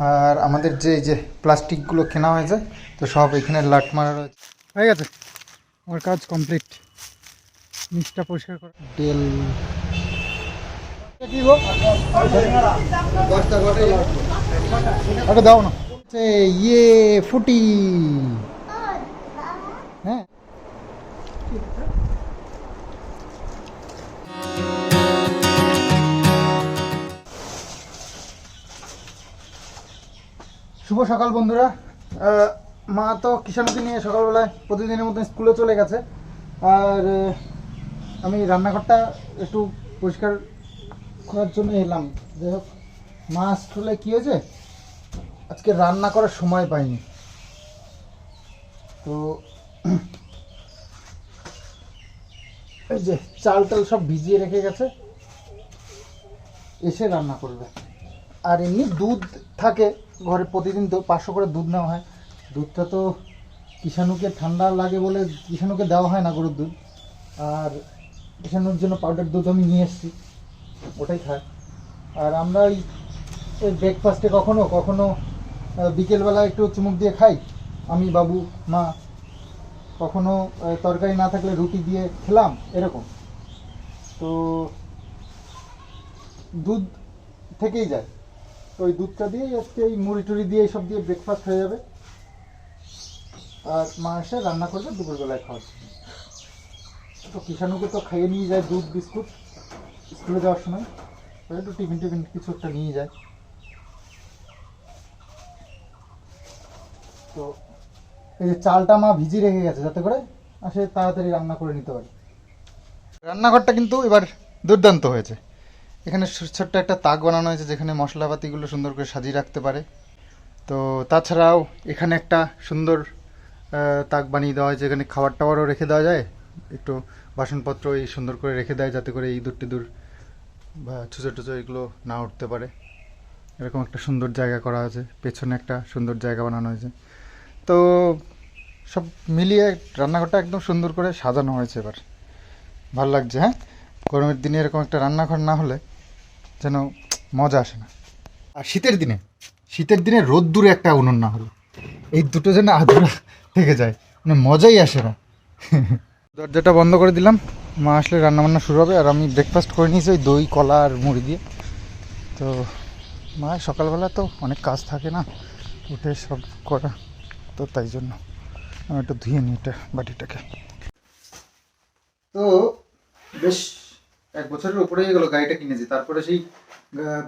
আর আমাদের যে প্লাস্টিকগুলো কেনা হয়েছে তো সব এখানে লাট মারা রয়েছে। হয়ে গেছে আমার কাজ কমপ্লিট। নিচটা পরিষ্কার করা তেল আরে দাও না ইয়ে ফুটি। হ্যাঁ শুভ সকাল বন্ধুরা। মা তো কিষাণকে নিয়ে সকালবেলায় প্রতিদিনের মতো স্কুলে চলে গেছে। আর আমি রান্নাঘরটা একটু পরিষ্কার করার জন্য এলাম। যাই হোক, মা স্কুলে কী হয়েছে, আজকে রান্না করার সময় পাইনি, তো এই যে চাল টাল সব ভিজিয়ে রেখে গেছে, এসে রান্না করবে। আর এমনি দুধ থাকে ঘরে, প্রতিদিন তো 500 করে দুধ নেওয়া হয়। দুধটা তো কিষাণুকে ঠান্ডা লাগে বলে কিষাণুকে দেওয়া হয় না গরুর দুধ। আর কিষাণুর জন্য পাউডার দুধ আমি নিয়ে এসেছি, ওটাই খায়। আর আমরা ওই ব্রেকফাস্টে কখনো কখনো বিকেলবেলা একটু চুমুক দিয়ে খাই, আমি বাবু মা। কখনো তরকারি না থাকলে রুটি দিয়ে খেলাম, এরকম। তো দুধ থেকেই যায়, তো ওই দুধটা দিয়েই আজকে এই মুড়ি টুড়ি দিয়ে এইসব দিয়ে ব্রেকফাস্ট হয়ে যাবে। আর মা এসে রান্না করবে দুপুরবেলায় খাওয়ার জন্য। তো কিষাণুকে তো খাইয়ে নিয়ে যায় দুধ বিস্কুট স্কুলে যাওয়ার সময়, একটু টিফিন টিফিন কিছু একটা নিয়ে যায়। তো এই যে চালটা মা ভিজিয়ে রেখে গেছে যাতে করে আসে তাড়াতাড়ি রান্না করে নিতে পারি। রান্নাঘরটা কিন্তু এবার দুর্দান্ত হয়েছে। এখানে ছোট্ট একটা তাক বানানো হয়েছে যেখানে মশলাপাতিগুলো সুন্দর করে সাজিয়ে রাখতে পারে। তো তাছাড়াও এখানে একটা সুন্দর তাক বানিয়ে দেওয়া হয় যেখানে খাবার টাবারও রেখে দেওয়া যায়, একটু বাসনপত্র এই সুন্দর করে রেখে দেয় যাতে করে ইঁদুর টিঁদুর বা ছুঁচো টুচো এগুলো না উঠতে পারে। এরকম একটা সুন্দর জায়গা করা হয়েছে, পেছনে একটা সুন্দর জায়গা বানানো হয়েছে। তো সব মিলিয়ে রান্নাঘরটা একদম সুন্দর করে সাজানো হয়েছে। এবার ভালো লাগছে। হ্যাঁ, গরমের দিনে এরকম একটা রান্নাঘর না হলে যেন মজা আসে না। আর শীতের দিনে রোদ্দুরে একটা উনুন না হলে এই দুটো যেন আধুরা থেকে যায়, মানে মজাই আসে না। দরজাটা বন্ধ করে দিলাম, মা আসলে রান্নাবান্না শুরু হবে। আর আমি ব্রেকফাস্ট করে নিয়েছি ওই দই কলা আর মুড়ি দিয়ে। তো মা সকালবেলা তো অনেক কাজ থাকে না, উঠে সব করা, তো তাই জন্য আমি একটু ধুয়ে নিই এটা বাটিটাকে। তো বেশ 1 বছরের উপরেই গেলো গাড়িটা কিনেছি। তারপরে সেই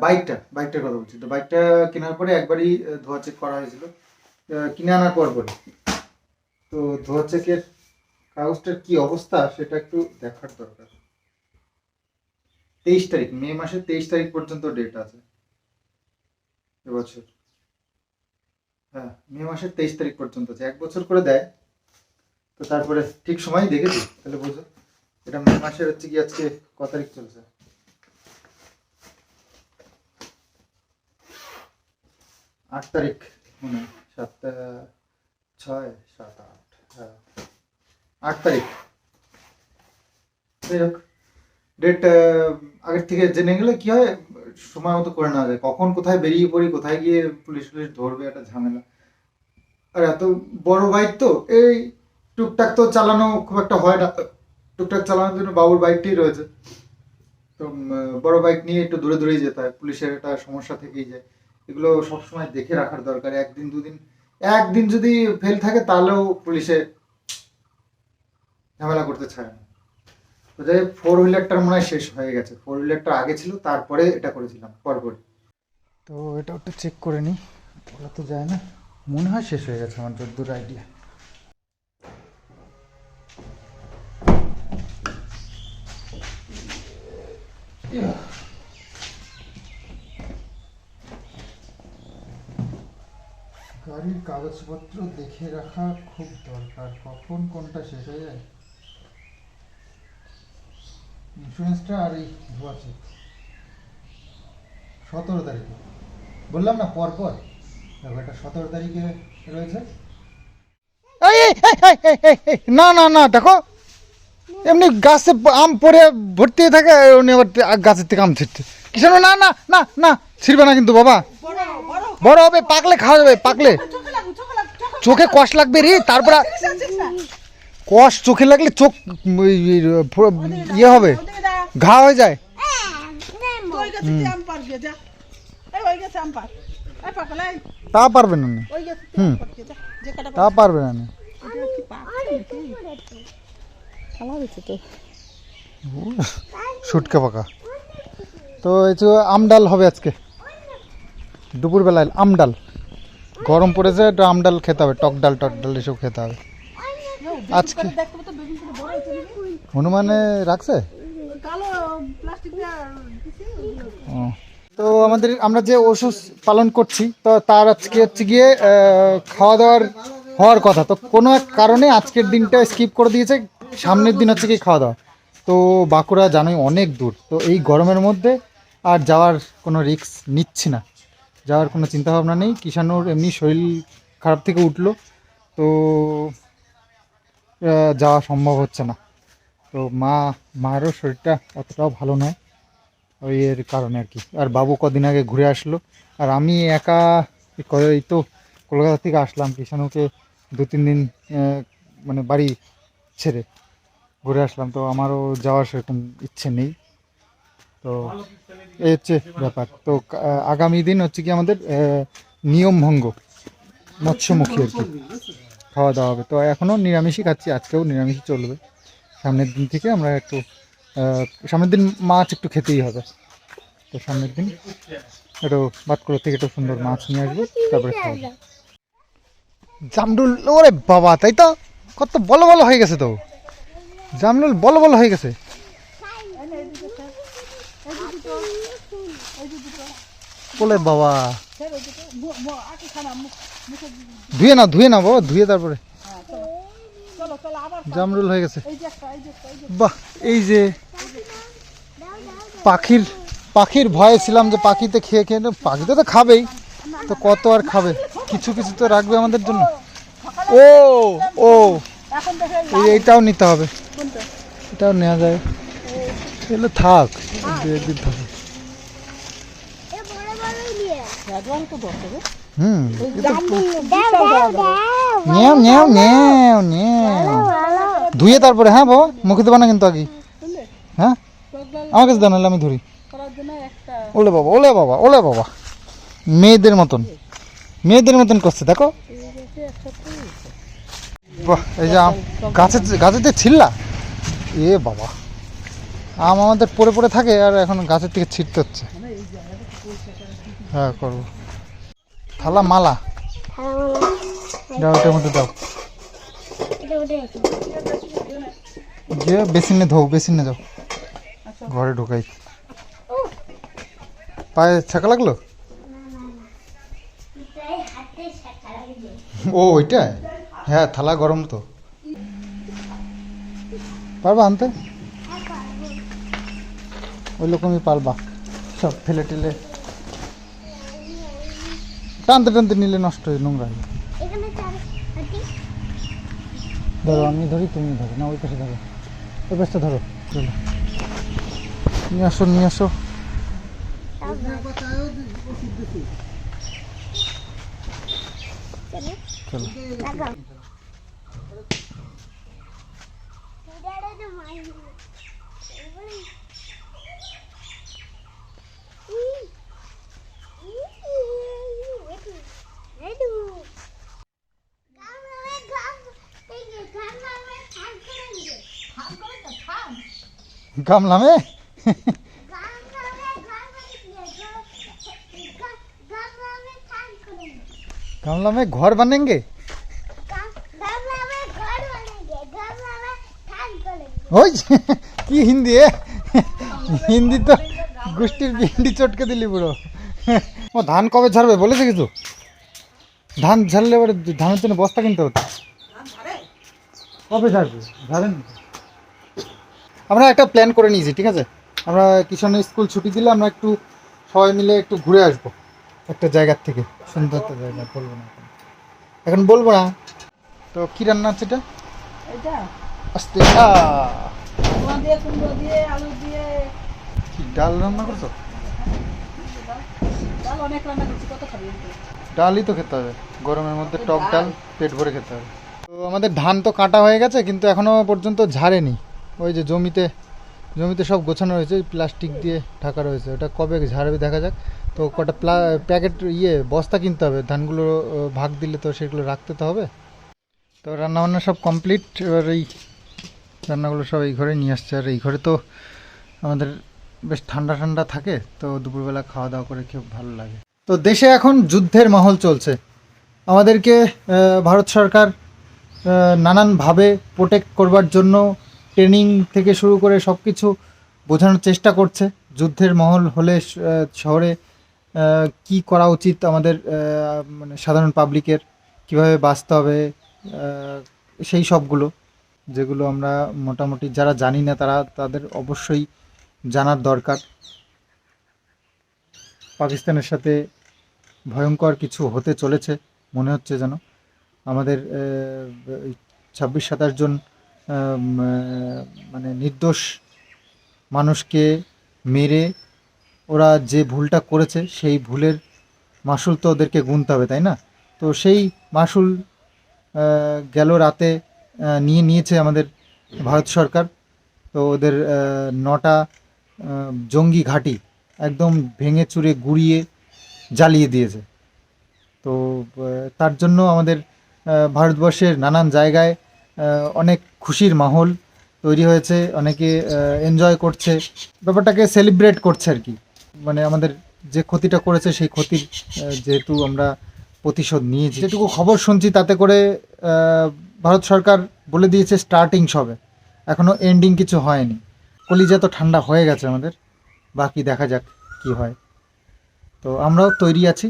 বাইকটার কথা বলছি। তো বাইকটা কেনার পরে একবারই ধোয়া চেক করা হয়েছিল কিনে আনার পরে। তো ধোয়া চেকের কাগজটার কি অবস্থা সেটা একটু দেখার দরকার। 23 তারিখ, মে মাসের 23 তারিখ পর্যন্ত ডেট আছে এবছর। হ্যাঁ, মে মাসের 23 তারিখ পর্যন্ত আছে, 1 বছর করে দেয়। তো তারপরে ঠিক সময় দেখেছি, তাহলে বুঝো এটা মে মাসের হচ্ছে কি আজকে ক তারিখ চলছে, 8 তারিখ মনে হয়, 7 6 7 8, হ্যাঁ 8 তারিখ। যাই হোক, ডেট আগের থেকে জেনে গেলে কি হয়, সময় মতো করে নেওয়া যায়। কখন কোথায় বেরিয়ে পড়ি, কোথায় গিয়ে পুলিশ ধরবে, একটা ঝামেলা। আর এত বড় বাইক তো এই টুকটাক তো চালানো খুব একটা হয় না, টুকটাক চালানোর জন্য বাবুর বাইকটাই রয়েছে। তো বড় বাইক নিয়ে একটু দূরে দূরেই যেতে হয়, পুলিশের একটা সমস্যা থেকেই যায়। এগুলো সবসময় দেখে রাখার দরকার। একদিন যদি ফেল থাকে তাহলেও পুলিশে ঝামেলা করতে চায় না। তো যাই, 4 হুইলারটার মনে হয় শেষ হয়ে গেছে, 4 হুইলারটা আগে ছিল, তারপরে এটা করেছিলাম পরপর। তো এটা একটু চেক করে নিই, বলা তো যায় না, মনে হয় শেষ হয়ে গেছে আমার যতদূর আইডিয়া। গাড়ির কাগজপত্র দেখে রাখা খুব দরকার, কখন কোনটা শেষ হয়ে যায়। ইন্স্যুরেন্সটা আর এই ধোয়া চেক 17 তারিখে, বললাম না পরপর। দেখো এটা 17 তারিখে রয়েছে। না না না, দেখো এমনি গাছে আম পড়ে ভর্তি হয়ে থাকে, উনি আবার গাছের থেকে আম ছিটছে। কিষাণু না না না না, ছিড়বে না কিন্তু বাবা, বড় হবে, পাকলে খাওয়া যাবে, পাকলে চোখে কষ্ট লাগবে রে, তারপর কষ্ট চোখে লাগলে চোখ ইয়ে হবে, ঘা হয়ে যায়। তা পারবে না, তা পারবে না। শুটকা পাকা তো এই যে আমডাল হবে আজকে দুপুরবেলায়, আমডাল গরম পড়েছে, একটু আমডাল খেতে হবে, টক ডাল এসব খেতে হবে আজকে। হনুমানে রাখছে। তো আমরা যে ওষুধ পালন করছি, তো তার আজকে হচ্ছে গিয়ে খাওয়া দাওয়ার হওয়ার কথা, তো কোনো এক কারণে আজকের দিনটা স্কিপ করে দিয়েছে, সামনের দিন হচ্ছে কি খাওয়া দাওয়া। তো বাঁকুড়া জানোই অনেক দূর, তো এই গরমের মধ্যে আর যাওয়ার কোনো রিস্ক নিচ্ছি না, যাওয়ার কোনো চিন্তাভাবনা নেই। কিষাণুর এমনি শরীর খারাপ থেকে উঠলো, তো যাওয়া সম্ভব হচ্ছে না। তো মায়েরও শরীরটা অতটাও ভালো নয়, ওই এর কারণে আর কি। আর বাবু কদিন আগে ঘুরে আসলো, আর আমি একা এই তো কলকাতা থেকে আসলাম, কিষাণুকে 2-3 দিন মানে বাড়ি ছেড়ে ঘুরে আসলাম, তো আমারও যাওয়ার সেরকম ইচ্ছে নেই। তো এই হচ্ছে ব্যাপার। তো আগামী দিন হচ্ছে কি আমাদের নিয়ম ভঙ্গ, মৎস্যমুখী আর কি খাওয়া দাওয়া হবে। তো এখনও নিরামিষই খাচ্ছি, আজকেও নিরামিষই চলবে। সামনের দিন থেকে আমরা একটু সামনের দিন মাছ একটু খেতেই হবে, তো সামনের দিন একটু বাতকুড়া থেকে একটু সুন্দর মাছ নিয়ে আসবো, তারপরে খাওয়া। জামরুল, ওরে বাবা, তাই তো কত বলো বলো হয়ে গেছে, তো জামরুল বলো বলো হয়ে গেছে। বলে বাবা, ধুয়ে না বাবা, ধুয়ে তারপরে জামরুল হয়ে গেছে। বাহ, এই যে পাখির ভয়ে ছিলাম যে পাখিতে খেয়ে পাখিতে তো খাবেই, তো কত আর খাবে, কিছু কিছু তো রাখবে আমাদের জন্য। ও ও এইটাও নিতে হবে, এটাও নেওয়া যায়, এগুলো থাক, একদিন থাকে। ধুয়ে তারপরে, হ্যাঁ বাবা, মুখে দেবা না কিন্তু আগে, হ্যাঁ আমার কাছে দাও, নাহলে আমি ধরি। ওলে বাবা, ওলে বাবা, ওলে বাবা, মেয়েদের মতন করছে, দেখো। বাহ, এই যে গাছের যে ছিল্লা, এ বাবা, আম আমাদের পড়ে পড়ে থাকে, আর এখন গাছের থেকে ছিটতে হচ্ছে। হ্যাঁ করবো। থালা মালা দাও, ওটার মধ্যে দাও, যে বেসিনে যাও, ঘরে ঢুকাই। পায়ে ছাকা লাগলো, ও ওইটা, হ্যাঁ থালা গরম তো, পারবা আনতে, ওই রকমই পারবা, সব ফেলে টেলে টানতে নিলে নষ্ট হয়ে নোংরা হয়ে। ধরো, আমি ধরি, তুমি ধরো, না ওই পাশে ধরো, ওই পাশটা ধরো, চলো নিয়ে আসো। চলো गामला में गामला में घर बनेंगे, ওই কি হিন্দি, হিন্দি তো গোষ্ঠীর ভিন্ডি চটকে দিলি পুরো। ও ধান কবে ঝাড়বে বলেছে কিছু? ধান ঝাড়লে এবারে ধানের জন্য বস্তা কিনতে হতো, কবে ঝাড়বে? ঝাড়েন, আমরা একটা প্ল্যান করে নিয়েছি, ঠিক আছে? আমরা কিষাণের স্কুল ছুটি দিলে আমরা একটু সবাই মিলে একটু ঘুরে আসবো একটা জায়গার থেকে, সুন্দর একটা জায়গা, বলবো না এখন বলবো না। তো কি রান্না আছে এটা? আস্তে কি ডাল রান্না করছো? ডালই তো খেতে হবে গরমের মধ্যে, টক ডাল পেট ভরে খেতে হবে। তো আমাদের ধান তো কাটা হয়ে গেছে, কিন্তু এখনও পর্যন্ত ঝাড়েনি। ওই যে জমিতে সব গোছানো রয়েছে, প্লাস্টিক দিয়ে ঢাকা রয়েছে, ওটা কবে ঝাড়বে দেখা যাক। তো কটা প্যাকেট বস্তা কিনতে হবে, ধানগুলো ভাগ দিলে তো সেগুলো রাখতে তো হবে। তো রান্নাবান্না সব কমপ্লিট, এবার এই রান্নাগুলো সব এই ঘরে নিয়ে আসছে। আর এই ঘরে তো আমাদের বেশ ঠান্ডা ঠান্ডা থাকে, তো দুপুরবেলা খাওয়া দাওয়া করে খুব ভালো লাগে। তো দেশে এখন যুদ্ধের মহল চলছে। আমাদেরকে ভারত সরকার নানানভাবে প্রোটেক্ট করবার জন্য ট্রেনিং থেকে শুরু করে সব কিছু বোঝানোর চেষ্টা করছে। যুদ্ধের মহল হলে শহরে কি করা উচিত আমাদের, মানে সাধারণ পাবলিকের কিভাবে বাঁচতে হবে, সেই সবগুলো যেগুলো আমরা মোটামুটি যারা জানি না তাদের অবশ্যই জানার দরকার। পাকিস্তানের সাথে ভয়ঙ্কর কিছু হতে চলেছে মনে হচ্ছে, যেন আমাদের 26-27 জন মানে নির্দোষ মানুষকে মেরে ওরা যে ভুলটা করেছে সেই ভুলের মাসুল তো ওদেরকে গুনতে হবে, তাই না? তো সেই মাসুল গেল রাতে নিয়েছে আমাদের ভারত সরকার। তো ওদের 9টা জঙ্গি ঘাঁটি একদম ভেঙে চুরে গুঁড়িয়ে জ্বালিয়ে দিয়েছে। তো তার জন্য আমাদের ভারতবর্ষের নানান জায়গায় অনেক খুশির মাহল তৈরি হয়েছে, অনেকে এনজয় করছে, ব্যাপারটাকে সেলিব্রেট করছে আর কি। মানে আমাদের যে ক্ষতিটা করেছে সেই ক্ষতির যেহেতু আমরা প্রতিশোধ নিয়েছি, যেটুকু খবর শুনছি তাতে করে ভারত সরকার বলে দিয়েছে স্টার্টিং সবে, এখনও এন্ডিং কিছু হয়নি। কলিজা তো ঠান্ডা হয়ে গেছে আমাদের, বাকি দেখা যাক কি হয়। তো আমরাও তৈরি আছি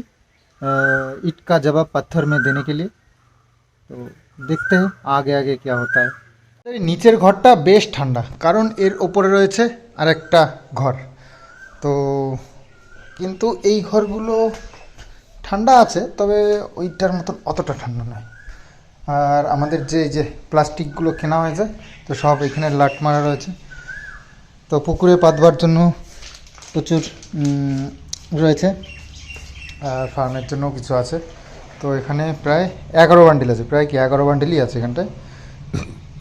ईंट का जवाब पत्थर में देने के लिए। तो देखते हैं आगे आगे क्या होता है। এই নিচের ঘরটা বেশ ঠান্ডা, কারণ এর ওপরে রয়েছে আরেকটা ঘর। তো কিন্তু এই ঘরগুলো ঠান্ডা আছে, তবে ওইটার মতন অতটা ঠান্ডা নয়। আর আমাদের যে প্লাস্টিকগুলো কেনা হয়েছে, তো সব এখানে লাট মারা রয়েছে। তো পুকুরে পাতবার জন্য প্রচুর রয়েছে, আর ফার্মের জন্য কিছু আছে। তো এখানে প্রায় 11 বান্ডিল আছে, প্রায় কি 11 বান্ডিলই আছে এখানটায়।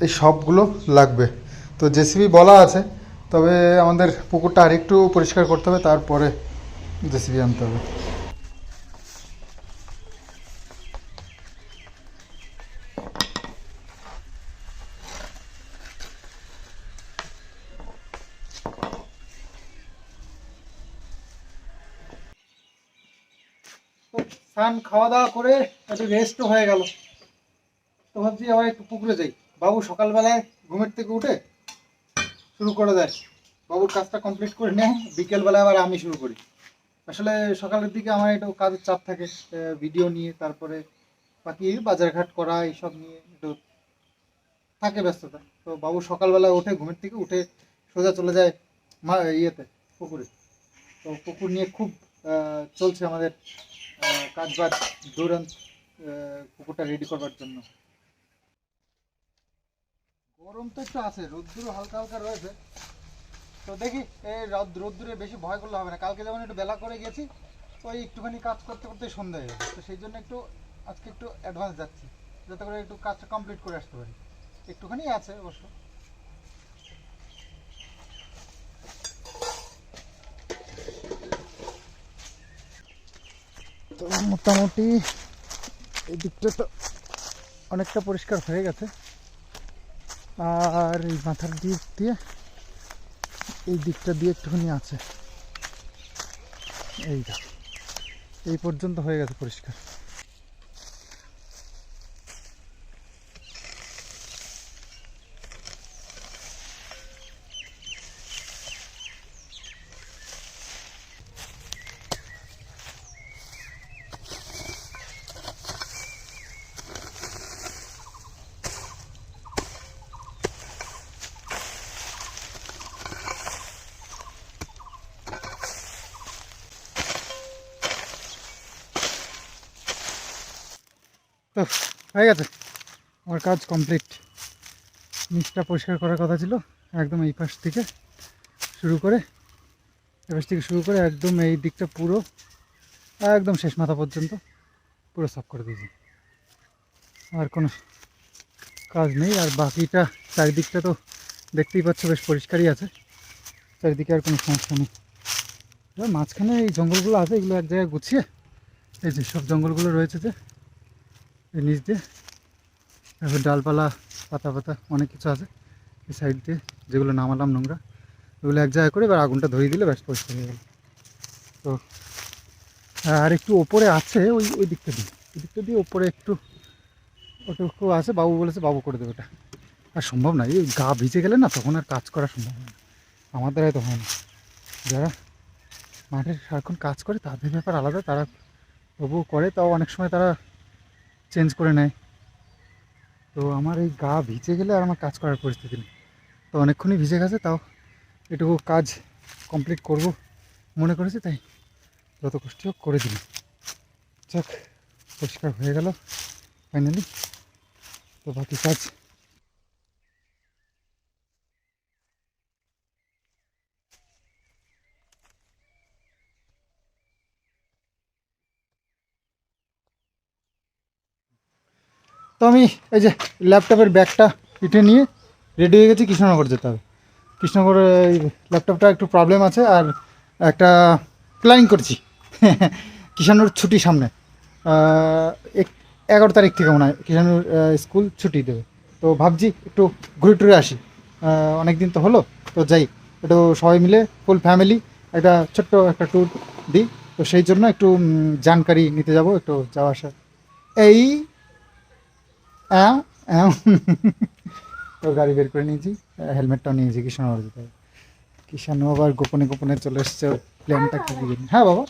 এই সবগুলো লাগবে। তো জেসিবি বলা আছে, তবে আমাদের পুকুরটা আরেকটু পরিষ্কার করতে হবে, তারপরে জেসিবি আনতে হবে। তো স্নান খাওয়া দাওয়া করে একটু রেস্টও হয়ে গেল, তো ভাবছি আবার একটু পুকুরে যাই। বাবু সকালবেলায় ঘুমের থেকে উঠে শুরু করে দেয়, বাবুর কাজটা কমপ্লিট করে নেয়, বিকেলবেলায় আবার আমি শুরু করি। আসলে সকালের দিকে আমার একটু কাজের চাপ থাকে, ভিডিও নিয়ে, তারপরে বাকি বাজারঘাট করা এইসব নিয়ে একটু থাকে ব্যস্ততা। তো বাবু সকালবেলা উঠে ঘুমের থেকে উঠে সোজা চলে যায় পুকুরে। তো পুকুর নিয়ে খুব চলছে আমাদের কাজবাজ, দৌড়ান পুকুরটা রেডি করবার জন্য। গরম তো একটু আছে, রোদ্দুরও হালকা হালকা রয়েছে। তো দেখি এই রোদ্দুরে বেশি ভয় করলে হবে না। কালকে যেমন একটু বেলা করে গেছি, ওই একটুখানি কাজ করতে করতে সন্ধ্যা হয়ে গেছে। তো সেই জন্য আজকে একটু অ্যাডভান্স যাচ্ছি, যাতে করে একটু কাজটা কমপ্লিট করে আসতে পারি। একটুখানি আছে অবশ্য। তো মোটামুটি এই দিকটা তো অনেকটা পরিষ্কার হয়ে গেছে। আর এই মাথার দিক দিয়ে এই দিকটা দিয়ে একটুখানি আছে, এইটা এই পর্যন্ত হয়ে গেছে পরিষ্কার। তো হয়ে গেছে আমার কাজ কমপ্লিট। নিচটা পরিষ্কার করার কথা ছিল, একদম এই পাশ থেকে শুরু করে একদম এই দিকটা পুরো একদম শেষ মাথা পর্যন্ত পুরো সাফ করে দিয়েছি, আর কোনো কাজ নেই। আর বাকিটা চারিদিকটা তো দেখতেই পাচ্ছ বেশ পরিষ্কারই আছে, চারিদিকে আর কোনো সমস্যা নেই। এবার মাঝখানে এই জঙ্গলগুলো আছে, এগুলো এক জায়গায় গুছিয়ে, এই যে সব জঙ্গলগুলো রয়েছে যে এই নিচ দিয়ে, তারপর ডালপালা পাতা পাতা অনেক কিছু আছে এই সাইড দিয়ে, যেগুলো নামালাম নোংরা, ওগুলো এক জায়গায় করে এবার আগুনটা ধরিয়ে দিলে ব্যাস পরিষ্কার হয়ে গেল। তো আর একটু ওপরে আছে ওই ওই দিকটা দিয়ে, ওই দিকটা দিয়ে ওপরে একটু ওটুকু আছে, বাবু বলেছে বাবু করে দেবে ওটা। আর সম্ভব না, এই গা ভিজে গেলে না তখন আর কাজ করা সম্ভব হয় না, আমার দ্বারাই তো হয় না। যারা মাঠে সারাক্ষণ কাজ করে তাদের ব্যাপার আলাদা, তারা তবুও করে, তাও অনেক সময় তারা চেঞ্জ করে নেয়। তো আমার এই গা ভিজে গেলে আর আমার কাজ করার পরিস্থিতি নেই, তো অনেকক্ষণই ভিজে গেছে, তাও এটুকু কাজ কমপ্লিট করব মনে করেছি, তাই যত কষ্ট হোক করে দিলাম। যাক, পরিষ্কার হয়ে গেল ফাইনালি। তো বাকি কাজ তো আমি এই যে ল্যাপটপের ব্যাগটা পিঠে নিয়ে রেডি হয়ে গেছি, কৃষ্ণনগর যেতে হবে। কৃষ্ণনগরে এই ল্যাপটপটা একটু প্রবলেম আছে, আর একটা প্ল্যানিং করছি কিষানুর ছুটি সামনে 11 তারিখ থেকে মনে হয় কিষানুর স্কুল ছুটি দেবে, তো ভাবছি একটু ঘুরে টুরে আসি। অনেক দিন তো হলো, তো যাই একটু সবাই মিলে ফুল ফ্যামিলি একটা ছোট্ট একটা ট্যুর দিই, তো সেই জন্য একটু জানকারি নিতে যাব, একটু যাওয়া আসা এই অ্যাঁ অ্যাঁ তো গাড়ি বের করে নিয়েছি, হেলমেটটাও নিয়েছি, কৃষ্ণনগর যেতে হবে। কিষানু আবার গোপনে গোপনে চলে এসছে, প্ল্যানটা কি দিবেন। হ্যাঁ বাবা,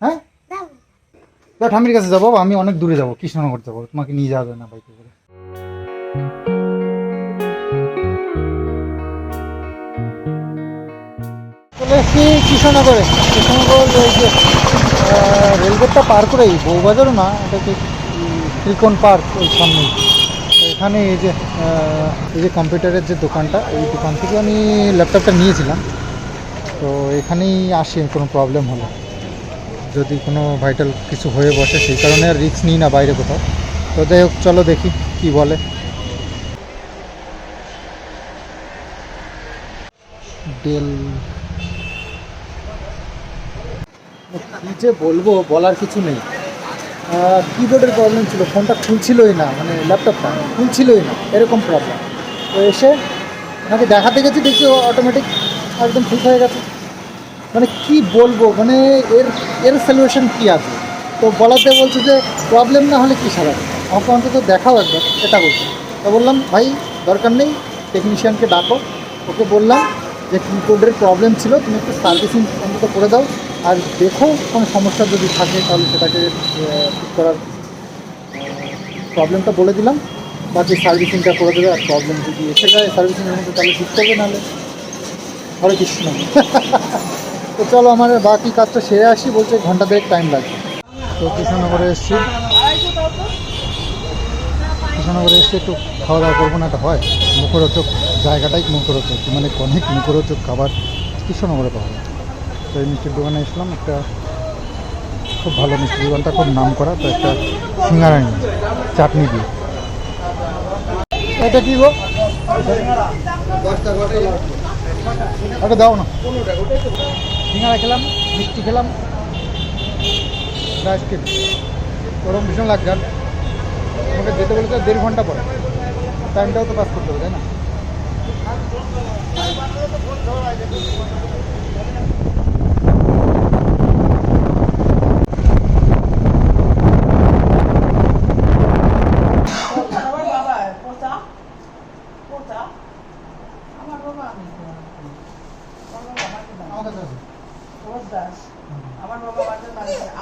হ্যাঁ তো ঠাম্মির কাছে যাবো, আমি অনেক দূরে যাবো, কৃষ্ণনগর যাবো, তোমাকে নিয়ে যাবে না বাইকে করে। চলে এসছি কৃষ্ণনগরে। কৃষ্ণনগর ওই যে রেলগেটটা পার করেই, বউবাজারও না, এটা কি ত্রিকোণ পার্ক ওই সামনেই। তো এখানে এই যে কম্পিউটারের যে দোকানটা, এই দোকান থেকে আমি ল্যাপটপটা নিয়েছিলাম। তো এখানেই আসি কোনো প্রবলেম হলে, যদি কোনো ভাইটাল কিছু হয়ে বসে, সেই কারণে আর রিস্ক নিই না বাইরে কোথাও। তো যাই হোক, চলো দেখি কি বলে। ডেল কী যে বলবো, বলার কিছু নেই। কিবোর্ডের প্রবলেম ছিল, ফোনটা খুলছিলই না, মানে ল্যাপটপটা খুলছিলই না, এরকম প্রবলেম। তো এসে ওনাকে দেখাতে গেছি, দেখছি অটোমেটিক একদম ঠিক হয়ে গেছে। মানে কি বলবো, মানে এর এর সলিউশন কী আছে? তো বলাতে বলছে যে প্রবলেম না হলে কী সারাবে, আমাকে অন্তত দেখাও একবার, এটা বলছে। তো বললাম ভাই দরকার নেই, টেকনিশিয়ানকে ডাকো। ওকে বললাম যে কিবোর্ডের প্রবলেম ছিল, তুমি একটু সার্ভিসিং অন্তত করে দাও, আর দেখো কোনো সমস্যা যদি থাকে তাহলে সেটাকে ঠিক করার প্রবলেমটা বলে দিলাম, বাকি সার্ভিসিংটা করে দেবে। আর প্রবলেম যদি এসে যায় সার্ভিসিংয়ের মধ্যে, তাহলে ঠিক করবে, নাহলে হরে কৃষ্ণ। তো চলো আমার বাকি কাজটা সেরে আসি, বলছে ঘন্টা দেড়েক টাইম লাগবে। তো কৃষ্ণনগরে এসেছি, কৃষ্ণনগরে এসে একটু খাওয়া দাওয়া করবো না, এটা হয় মুখরোচক জায়গাটাই মুখরোচক, মানে অনেক মুখরোচক খাবার কৃষ্ণনগরে পাওয়া যায়। তো এই মিষ্টির দোকানে এসলাম, একটা খুব ভালো মিষ্টির দোকানটা, খুব নাম করা। তো একটা সিঙ্গারা নিয়ে চাটনি দিয়ে। এটা কি গো, ওটা দাও না। সিঙ্গারা খেলাম, মিষ্টি খেলাম, আইসক্রিম, ওরকম ভীষণ লাগছে। আর আমাকে যেতে বলেছে 1.5 ঘন্টা পরে, টাইমটাও তো পাস করতে হবে, তাই না?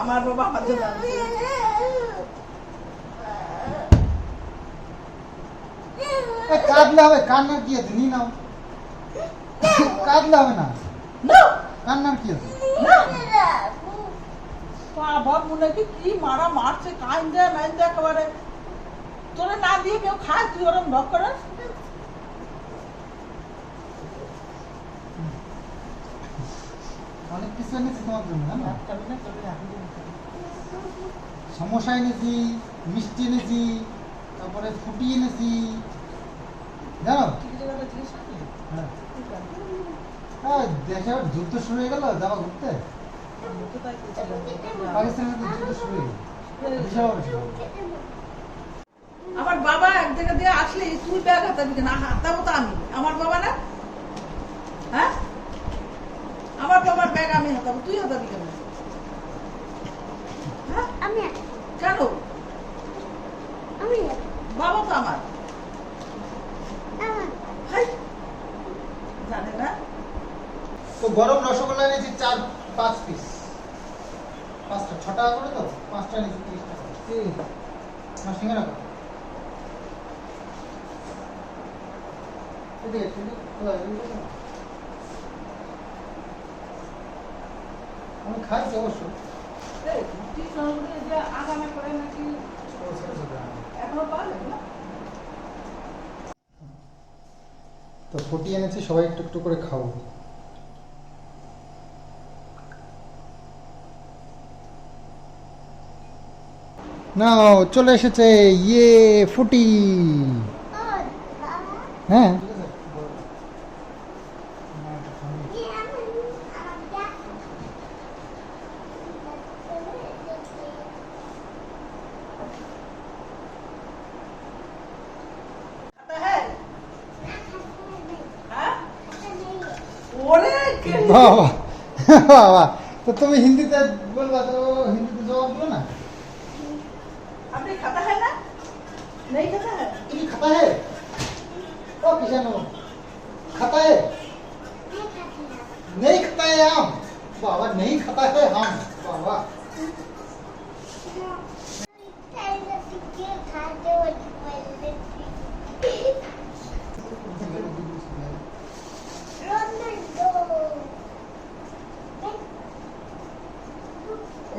আমার বাবা আমার জন্য কাঁদলে হবে, কান্নার কি আছে? নিয়ে নাও, কাঁদলে হবে না, কান্নার কি আছে? বাবা মনে কি মারা মারছে, কান দেয় নাই দেয় একেবারে, তোরে না দিয়ে কেউ খায়, তুই ওরম ঢক করে। অনেক কিছু এনেছি তোমার জন্য, জানো? খাবি না তোদের রাখি দিবি। সমোসা এনেছি, মিষ্টি এনেছি, তারপরে ফুটি এনেছি, জানো? ঠিক আছে, কথা জিজ্ঞেস করবি? হ্যাঁ। ঠিক আছে। হ্যাঁ, দেশে আবার যুদ্ধ শুরু হয়ে গেল, যাবা ঘুরতে? আমি তো তাই বলছিলাম। পাকিস্তানের তো যুদ্ধ শুরু হয়ে গেল, বিশাল বিশাল। আমার বাবা এক জায়গা দিয়ে আসলে তুই ব্যাগ হাতাবি কেন? হাতাবো তো আমি, আমার বাবা না? হ্যাঁ, আমার বাবার ব্যাগ আমি হাতাবো, তুই হাতাবি কেন? হ্যাঁ, আমি কেন? আমি বাবা তো আমার। আমার হাই, জানে না? তো গরম রসগোল্লা এনেছি 4-5 পিস, 5টা 6 টাকা করে, তো 5টা এনেছি 30 টাকা। না, সিঙ্গারা কত? এদিকে, এদিকে, এদিকে। আমি খাইছি অবশ্য। এই, তুই সঙ্গে যে আগামী করে নাকি এখনো পাওয়া যাবে না? তো ফুটি এনেছি, সবাই একটু একটু করে খাবো। না, চলে এসেছে ইয়ে ফুটি। ওর বাবা হ্যাঁ, কি আমি আমরা खाता है? हाँ? ওরে কে? বাবা বাবা, তো তুমি হিন্দিতে বলবা, তো হিন্দিতে জবাব দিও না। আপনি खाता है ना? नहीं खाता है? তুমি খাতা হে? ও কিষানো, खाता है? नहीं खाता है हम। बाबा नहीं खाता है हम। बाबा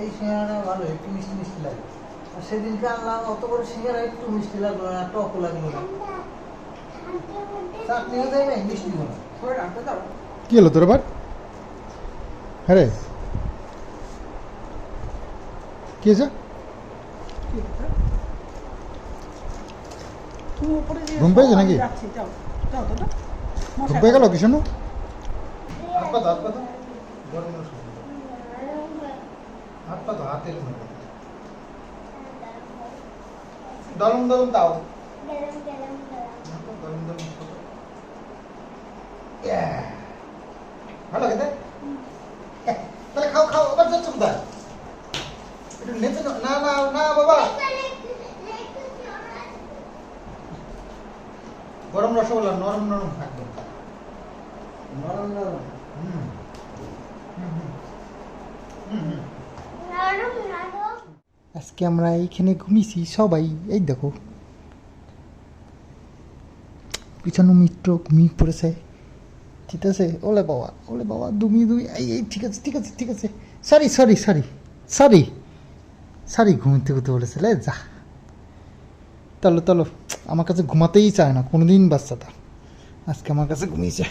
এই সিঙ্গারাটা ভালো, একটু মিষ্টি মিষ্টি লাগে। আর সেদিনকে আনলাম অত বড় সিঙ্গারা, একটু মিষ্টি লাগলো না, টকও লাগলো না। চাটনিও দেয় নাই, মিষ্টিও না। थोड़ा डांटो दाও। কি হলো তোর আবার? হ্যাঁ রে, কি হয়েছে? তুমি উপরে যে ঘুম পেয়েছে নাকি? যাচ্ছি, যাও যাও তো না। ঘুম পেয়ে গেল কিষানু? হাত পা দাও, গরম রসগোল্লা। হাত পা দাও, হাতে দরম দরম দাও, দরম দরম খাও। ভালো খেতে? তাহলে খাও খাও, আবার যাচ্ছ কোথায়? একটু নেচে নাও। না না না বাবা, গরম রসগোল্লা নরম নরম থাকবে। নরম নরম। হুম হুম হুম হুম হুম। আজকে আমরা এইখানে ঘুমিয়েছি সবাই, এই দেখো পিছনে মিত্র ঘুমিয়ে পড়েছে, ঠিক আছে? ওলে বাবা দুমি এই এই ঠিক আছে ঠিক আছে ঠিক আছে, sorry sorry sorry sorry sorry, ঘুমোতে ঘুরতে বলেছে লে যা। চলো চলো, আমার কাছে ঘুমাতেই চায় না কোনোদিন বাচ্চাটা, আজকে আমার কাছে ঘুমিয়েছে।